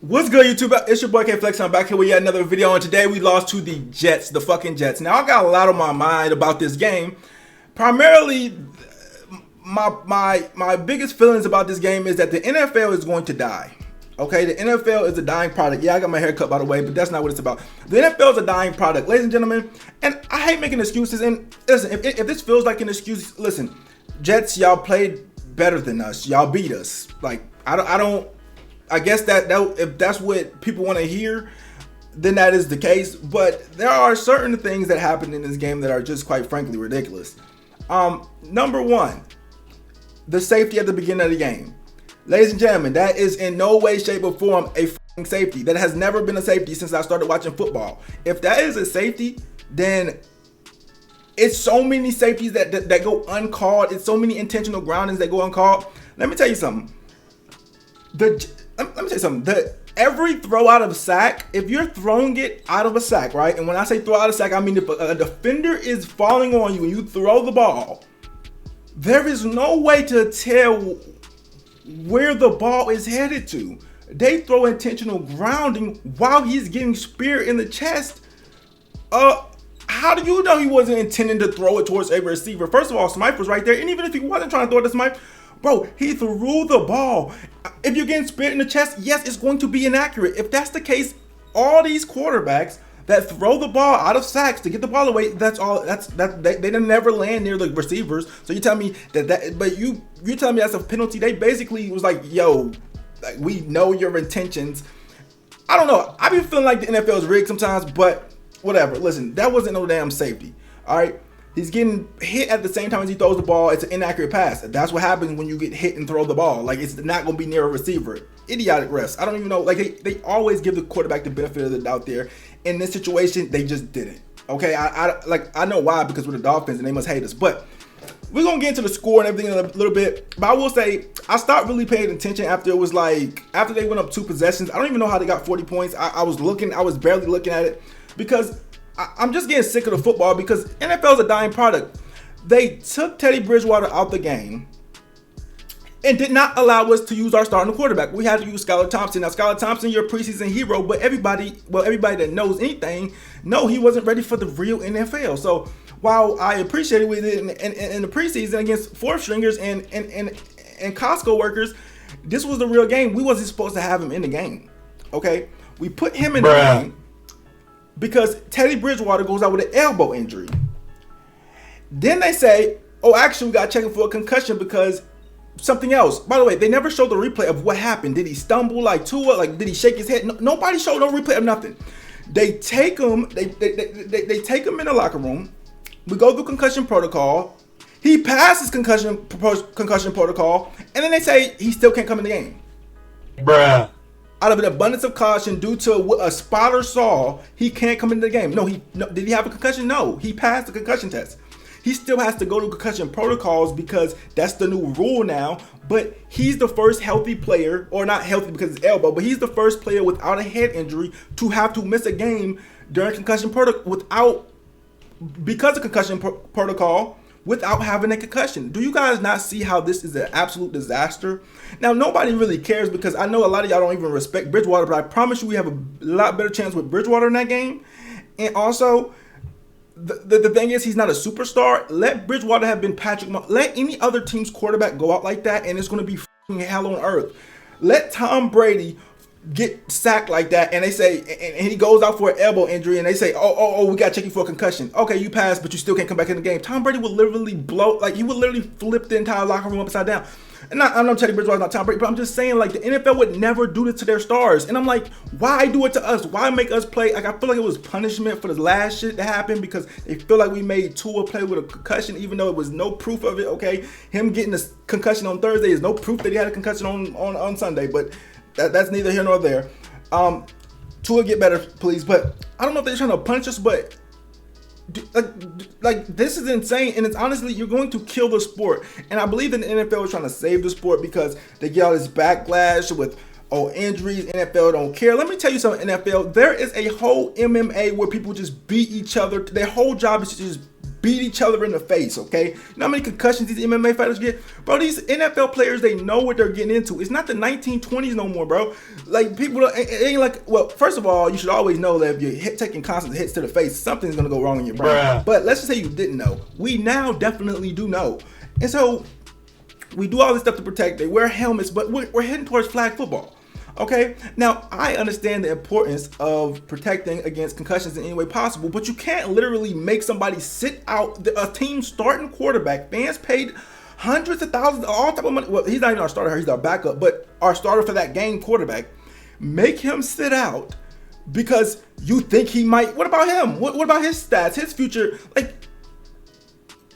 What's good, YouTube? It's your boy K Flex. I'm back here with yet another video, and today we lost to the Jets, the fucking Jets. Now I got a lot on my mind about this game. Primarily, my biggest feelings about this game is that the NFL is going to die. Okay, the NFL is a dying product. Yeah, I got my hair cut, by the way, but that's not what it's about. The NFL is a dying product, ladies and gentlemen. And I hate making excuses. And listen, if this feels like an excuse, listen, Jets, y'all played better than us. Y'all beat us. Like I guess that if that's what people want to hear, then that is the case. But there are certain things that happened in this game that are just quite frankly ridiculous. Number one, the safety at the beginning of the game. Ladies and gentlemen, that is in no way, shape, or form a f***ing safety. That has never been a safety since I started watching football. If that is a safety, then it's so many safeties that go uncalled. It's so many intentional groundings that go uncalled. Let me tell you something. Every throw out of a sack, if you're throwing it out of a sack, right? And when I say throw out of a sack, I mean if a defender is falling on you and you throw the ball, there is no way to tell where the ball is headed to. They throw intentional grounding while he's getting speared in the chest. How do you know he wasn't intending to throw it towards a receiver? First of all, Smythe was right there, and even if he wasn't trying to throw it to Smythe, bro, he threw the ball. If you're getting speared in the chest, yes, it's going to be inaccurate. If that's the case, all these quarterbacks that throw the ball out of sacks to get the ball away, they never land near the receivers. So you tell me but you tell me that's a penalty. They basically was like, yo, like, we know your intentions. I don't know. I be feeling like the NFL is rigged sometimes, but whatever. Listen, that wasn't no damn safety. All right. He's getting hit at the same time as he throws the ball. It's an inaccurate pass. That's what happens when you get hit and throw the ball. Like, it's not going to be near a receiver. Idiotic refs. I don't even know. Like, they always give the quarterback the benefit of the doubt there. In this situation, they just didn't. Okay, I know why, because we're the Dolphins and they must hate us. But we're going to get into the score and everything in a little bit. But I will say, I stopped really paying attention after they went up 2 possessions. I don't even know how they got 40 points. I was barely looking at it because I'm just getting sick of the football, because NFL is a dying product. They took Teddy Bridgewater out the game and did not allow us to use our starting quarterback. We had to use Skylar Thompson. Now, Skylar Thompson, you're a preseason hero, but everybody that knows anything, know he wasn't ready for the real NFL. So while I appreciated with it in the preseason against 4th stringers and Costco workers, this was the real game. We wasn't supposed to have him in the game. Okay, we put him in the game because Teddy Bridgewater goes out with an elbow injury. Then they say, oh, actually, we got to check him for a concussion because something else. By the way, they never showed the replay of what happened. Did he stumble like Tua? Like, did he shake his head? No, nobody showed no replay of nothing. They take him. They take him in the locker room. We go through concussion protocol. He passes concussion protocol, and then they say he still can't come in the game. Bruh. Out of an abundance of caution, due to what a spotter saw, he can't come into the game. No, did he have a concussion? No, he passed the concussion test. He still has to go to concussion protocols because that's the new rule now. But he's the first healthy player, or not healthy because it's elbow, but he's the first player without a head injury to have to miss a game during concussion protocol because of concussion protocol without having a concussion. Do you guys not see how this is an absolute disaster? Now, nobody really cares because I know a lot of y'all don't even respect Bridgewater, but I promise you we have a lot better chance with Bridgewater in that game. And also, the thing is, he's not a superstar. Let Bridgewater have been Patrick Mahomes. Let any other team's quarterback go out like that, and it's going to be f***ing hell on earth. Let Tom Brady get sacked like that, and they say, and he goes out for an elbow injury, and they say, oh, we got to check you for a concussion. Okay, you passed, but you still can't come back in the game. Tom Brady would literally he would literally flip the entire locker room upside down. And I know Teddy Bridgewater's not Tom Brady, but I'm just saying, like, the NFL would never do this to their stars. And I'm like, why do it to us? Why make us play? Like, I feel like it was punishment for the last shit that happened because they feel like we made Tua play with a concussion, even though it was no proof of it. Okay, him getting a concussion on Thursday is no proof that he had a concussion on Sunday, but that's neither here nor there. Tua, get better, please. But I don't know if they're trying to punish us, but like this is insane, and it's honestly, you're going to kill the sport. And I believe that the NFL is trying to save the sport because they get all this backlash with injuries. NFL don't care. Let me tell you something, NFL, there is a whole MMA where people just beat each other. Their whole job is to just beat each other in the face, okay? You know how many concussions these MMA fighters get? Bro, these NFL players, they know what they're getting into. It's not the 1920s no more, bro. Like, people, it ain't like, well, first of all, you should always know that if you're taking constant hits to the face, something's gonna go wrong in your brain. Bruh. But let's just say you didn't know. We now definitely do know. And so, we do all this stuff to protect. They wear helmets, but we're heading towards flag football. Okay, now I understand the importance of protecting against concussions in any way possible, but you can't literally make somebody sit out a team starting quarterback. Fans paid hundreds of thousands, all type of money. Well, he's not even our starter, he's our backup, but our starter for that game quarterback. Make him sit out because you think he might. What about him? What about his stats, his future? Like,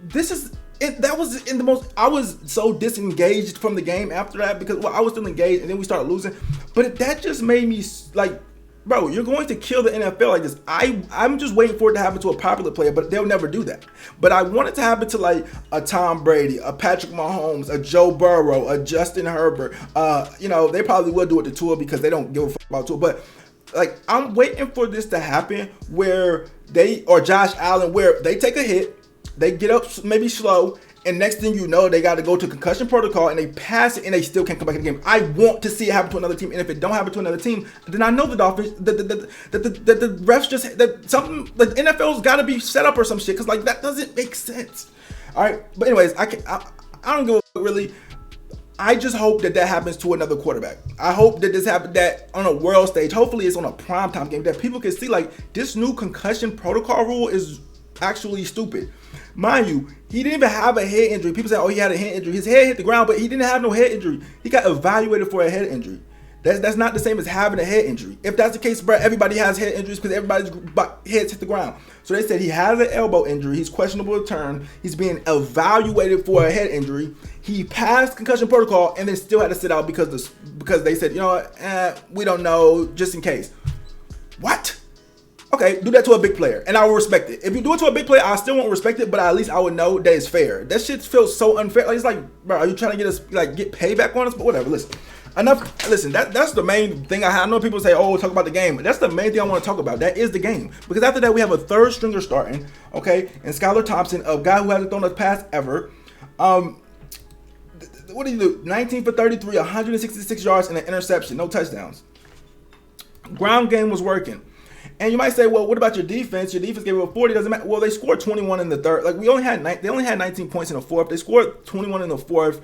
this is. That was in the most. I was so disengaged from the game after that because I was still engaged and then we started losing. But that just made me like, bro, you're going to kill the NFL like this. I'm just waiting for it to happen to a popular player, but they'll never do that. But I want it to happen to like a Tom Brady, a Patrick Mahomes, a Joe Burrow, a Justin Herbert. You know, they probably will do it to Tua because they don't give a fuck about Tua. But like, I'm waiting for this to happen where or Josh Allen, where they take a hit. They get up maybe slow, and next thing you know, they got to go to concussion protocol, and they pass it, and they still can't come back in the game. I want to see it happen to another team, and if it don't happen to another team, then I know the Dolphins, that the refs just, that something, the NFL's got to be set up or some shit, because like, that doesn't make sense. All right, but anyways, I don't give a fuck really. I just hope that happens to another quarterback. I hope that this happens, that on a world stage, hopefully it's on a primetime game, that people can see like this new concussion protocol rule is actually stupid. Mind you, he didn't even have a head injury. People say, oh, he had a head injury. His head hit the ground, but he didn't have no head injury. He got evaluated for a head injury. That's not the same as having a head injury. If that's the case, bro, everybody has head injuries because everybody's heads hit the ground. So they said he has an elbow injury. He's questionable to turn. He's being evaluated for a head injury. He passed concussion protocol and then still had to sit out because they said, you know what, we don't know, just in case. What? Okay, do that to a big player, and I will respect it. If you do it to a big player, I still won't respect it, but at least I would know that it's fair. That shit feels so unfair. Like, it's like, bro, are you trying to get us, like, get payback on us? But whatever, listen. Enough. Listen, that's the main thing I know people say, oh, talk about the game. But that's the main thing I want to talk about. That is the game. Because after that, we have a third stringer starting, okay, and Skylar Thompson, a guy who hasn't thrown a pass ever. What do you do? 19 for 33, 166 yards, and an interception. No touchdowns. Ground game was working. And you might say, well, what about your defense? Your defense gave up 40. Doesn't matter. Well, they scored 21 in the third. Like, they only had 19 points in the fourth. They scored 21 in the fourth.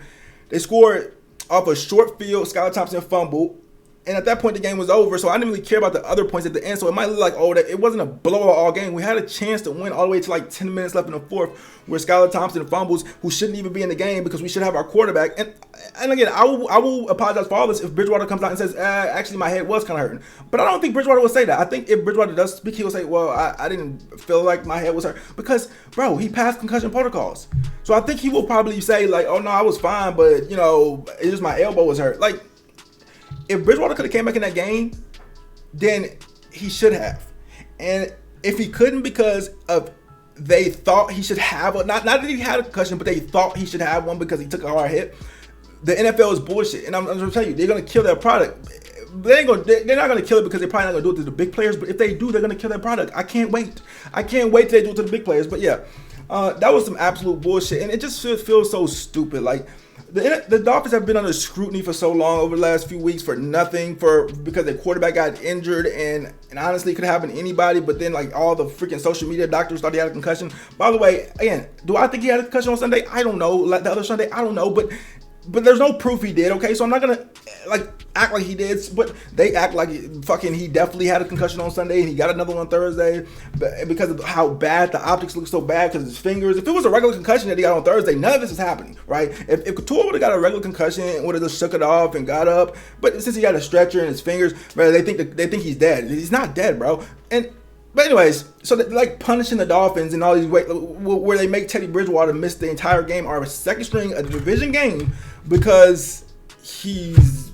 They scored off a short field. Skylar Thompson fumbled. And at that point, the game was over. So I didn't really care about the other points at the end. So it might look like, oh, that it wasn't a blowout all game. We had a chance to win all the way to like 10 minutes left in the fourth, where Skylar Thompson fumbles, who shouldn't even be in the game because we should have our quarterback. And again, I will apologize for all this if Bridgewater comes out and says, actually, my head was kind of hurting. But I don't think Bridgewater will say that. I think if Bridgewater does speak, he will say, well, I didn't feel like my head was hurt. Because, bro, he passed concussion protocols. So I think he will probably say, like, oh, no, I was fine, but, you know, it's just my elbow was hurt. Like, if Bridgewater could have came back in that game, then he should have. And if he couldn't because of they thought he should have one, not that he had a concussion, but they thought he should have one because he took a hard hit, the NFL is bullshit. And I'm going to tell you, they're going to kill their product. They're not going to kill it because they're probably not going to do it to the big players, but if they do, they're going to kill their product. I can't wait. I can't wait till they do it to the big players. But yeah, that was some absolute bullshit. And it just feels so stupid. Like, the Dolphins have been under scrutiny for so long over the last few weeks for nothing, because their quarterback got injured, and honestly, it could happen to anybody. But then, like, all the freaking social media doctors thought he had a concussion. By the way, again, do I think he had a concussion on Sunday? I don't know. Like the other Sunday, I don't know. But there's no proof he did. Okay, so I'm not gonna act like he did, but they act like he definitely had a concussion on Sunday, and he got another one on Thursday because of how bad the optics look so bad because of his fingers. If it was a regular concussion that he got on Thursday, none of this is happening, right? If Couture would have got a regular concussion and would have just shook it off and got up, but since he got a stretcher in his fingers, bro, they think he's dead. He's not dead, bro. But anyways, so they're like punishing the Dolphins and all these ways where they make Teddy Bridgewater miss the entire game or a second string, a division game, because he's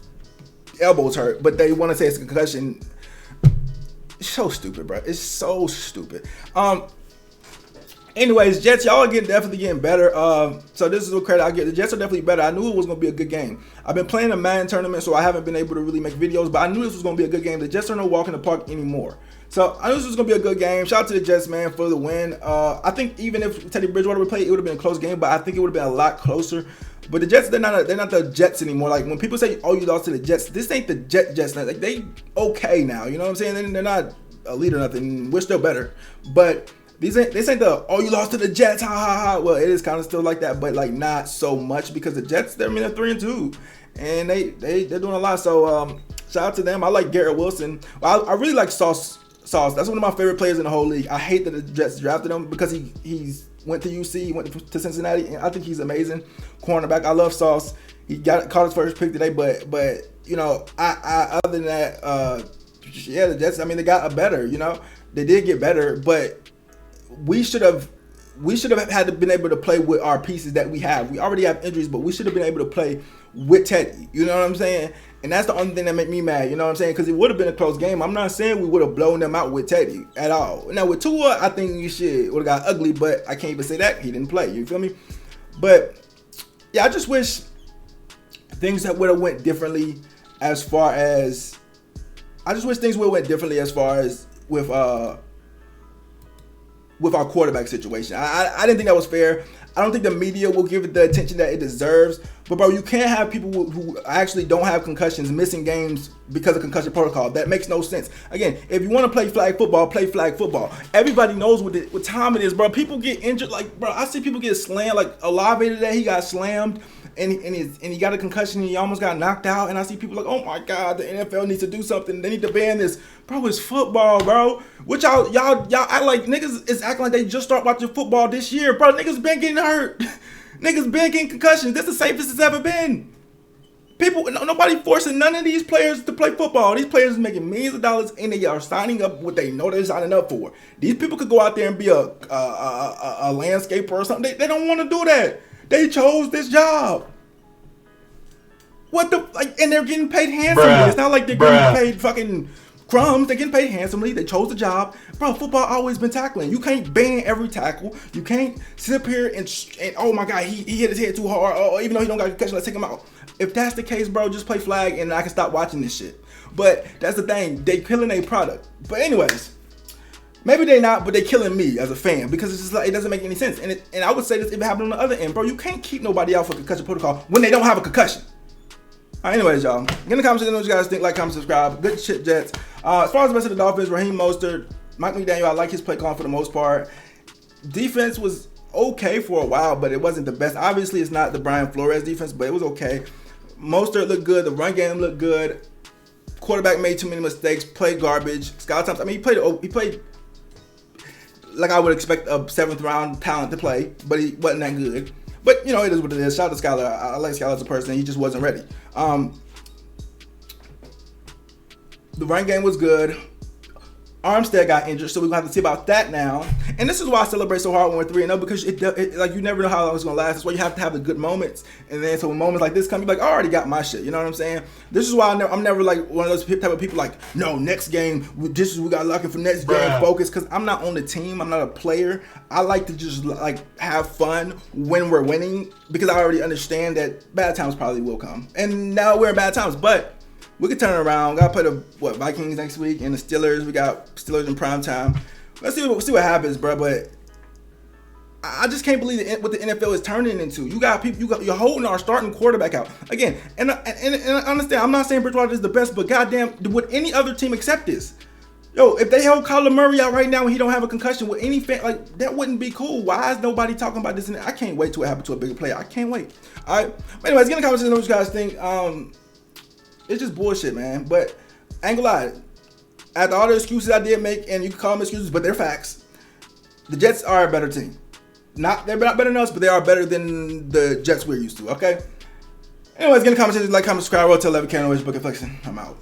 elbows hurt, but they want to say it's a concussion. It's so stupid, bro. It's so stupid. Anyways, Jets, y'all are definitely getting better. So this is what credit I get. The Jets are definitely better. I knew it was going to be a good game. I've been playing a Madden tournament, so I haven't been able to really make videos, but I knew this was going to be a good game. The Jets are no walk in the park anymore. So I knew this was gonna be a good game. Shout out to the Jets, man, for the win. I think even if Teddy Bridgewater would play, it would have been a close game, but I think it would have been a lot closer. But the Jets, they're not the Jets anymore. Like when people say, "Oh, you lost to the Jets," this ain't the Jets. Like they okay now. You know what I'm saying? They're not elite or nothing. We're still better, but this ain't the "Oh, you lost to the Jets." Ha ha ha. Well, it is kind of still like that, but like not so much because the Jets, they're 3-2, and they're doing a lot. So shout out to them. I like Garrett Wilson. Well, I really like Sauce. That's one of my favorite players in the whole league. I hate that the Jets drafted him because he's went to UC, he went to Cincinnati, and I think he's amazing cornerback. I love Sauce. He caught his first pick today, but you know, I other than that, the Jets. I mean, they got better. You know, they did get better, but we should have been able to play with our pieces that we have. We already have injuries, but we should have been able to play with Teddy. You know what I'm saying? And that's the only thing that made me mad. You know what I'm saying? Because it would have been a close game. I'm not saying we would have blown them out with Teddy at all. Now with Tua, I think you should would have got ugly, but I can't even say that he didn't play. You feel me? But yeah, I just wish things that would have went differently as far as with our quarterback situation. I didn't think that was fair. I don't think the media will give it the attention that it deserves. But bro, you can't have people who actually don't have concussions missing games because of concussion protocol. That makes no sense. Again, if you want to play flag football, play flag football. Everybody knows what time it is, bro. People get injured. Like, bro, I see people get slammed. Like Olave today, he got slammed and he got a concussion and he almost got knocked out. And I see people like, oh my God, the NFL needs to do something. They need to ban this. Bro, it's football, bro. What y'all act like niggas is acting like they just start watching football this year. Bro, niggas been getting hurt. Niggas been getting concussions. This is the safest it's ever been. Nobody forcing none of these players to play football. These players are making millions of dollars and they are signing up what they know they're signing up for. These people could go out there and be a landscaper or something. They don't want to do that. They chose this job. What the and they're getting paid handsomely. It's not like they're getting paid fucking crumbs. They're getting paid handsomely. They chose the job. Bro, football always been tackling. You can't ban every tackle. You can't sit up here and oh my God, he hit his head too hard. Oh, even though he don't got a concussion, let's take him out. If that's the case, bro, just play flag and I can stop watching this shit. But that's the thing. They killing a product. But anyways, maybe they not, but they killing me as a fan because it's just like it doesn't make any sense. And I would say this if it happened on the other end, bro. You can't keep nobody out for concussion protocol when they don't have a concussion. All right, anyways, y'all. Get in the comments what you guys think. Like, comment, subscribe. Good shit, Jets. As far as the rest of the Dolphins, Raheem Mostert, Mike McDaniel, I like his play calling for the most part. Defense was okay for a while, but it wasn't the best. Obviously, it's not the Brian Flores defense, but it was okay. Mostert looked good. The run game looked good. Quarterback made too many mistakes. Played garbage. Scott Thompson, I mean, he played like I would expect a 7th round talent to play, but he wasn't that good. But, you know, it is what it is. Shout out to Skyler. I like Skyler as a person. He just wasn't ready. The run game was good. Armstead got injured, so we're going to have to see about that now. And this is why I celebrate so hard when we're 3-0, because like you never know how long it's going to last. That's why you have to have the good moments. And then so when moments like this come, you're like, I already got my shit. You know what I'm saying? This is why I'm never like one of those type of people like, no, next game, we got lucky for next game, focus. Because I'm not on the team. I'm not a player. I like to just like have fun when we're winning because I already understand that bad times probably will come. And now we're in bad times, but we could turn it around. We got to play the Vikings next week and the Steelers. We got Steelers in prime time. Let's see what happens, bro. But I just can't believe what the NFL is turning into. You got people. You're holding our starting quarterback out again. And I understand. I'm not saying Bridgewater is the best, but goddamn, would any other team accept this? Yo, if they held Kyler Murray out right now and he don't have a concussion, with any fan like that wouldn't be cool. Why is nobody talking about this? I can't wait till it happens to a bigger player. I can't wait. All right. But anyways, get in the comments what you guys think. It's just bullshit, man. But I ain't gonna lie. After all the excuses I did make, and you can call them excuses, but they're facts. The Jets are a better team. They're not better than us, but they are better than the Jets we're used to, okay? Anyways, get in the comments, like, comment, subscribe, roll to 11 Book and Flexing. I'm out.